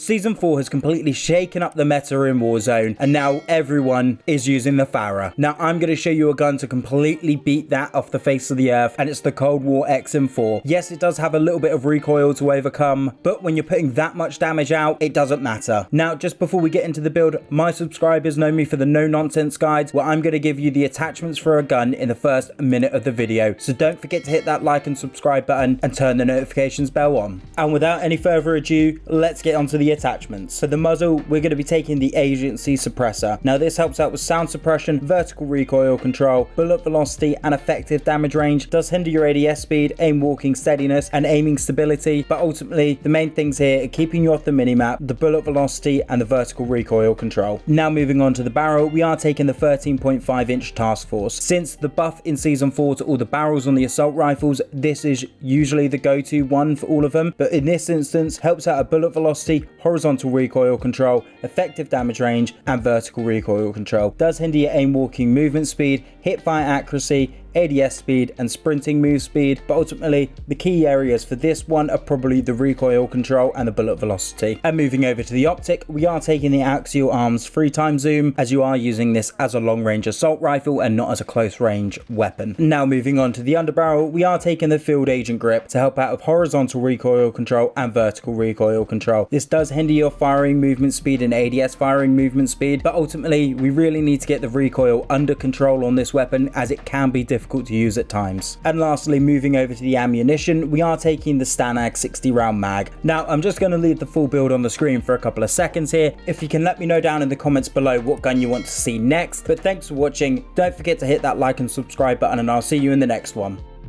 Season 4 has completely shaken up the meta in Warzone, and now everyone is using the Farah. Now I'm going to show you a gun to completely beat that off the face of the earth, and it's the Cold War XM4. Yes, it does have a little bit of recoil to overcome, but when you're putting that much damage out, it doesn't matter. Now, just before we get into the build, my subscribers know me for the no-nonsense guides, where I'm going to give you the attachments for a gun in the first minute of the video. So don't forget to hit that like and subscribe button and turn the notifications bell on. And without any further ado, let's get onto the attachments. So the muzzle, we're going to be taking the agency suppressor. Now this helps out with sound suppression, vertical recoil control, bullet velocity and effective damage range. Does hinder your ADS speed, aim walking steadiness and aiming stability, but ultimately the main things here are keeping you off the minimap, the bullet velocity and the vertical recoil control. Now moving on to the barrel, we are taking the 13.5-inch task force. Since the buff in season 4 to all the barrels on the assault rifles, this is usually the go-to one for all of them, but in this instance helps out at bullet velocity, horizontal recoil control, effective damage range and vertical recoil control. Does hinder your aim walking movement speed, hip fire accuracy, ADS speed and sprinting move speed, but ultimately the key areas for this one are probably the recoil control and the bullet velocity. And moving over to the optic, we are taking the axial arms 3x zoom, as you are using this as a long range assault rifle and not as a close range weapon. Now moving on to the underbarrel, we are taking the field agent grip to help out with horizontal recoil control and vertical recoil control. This does hinder your firing movement speed and ADS firing movement speed, but ultimately we really need to get the recoil under control on this weapon, as it can be difficult to use at times. And lastly, moving over to the ammunition, we are taking the Stanag 60 round mag. Now I'm just going to leave the full build on the screen for a couple of seconds here. If you can let me know down in the comments below what gun you want to see next. But thanks for watching. Don't forget to hit that like and subscribe button, and I'll see you in the next one.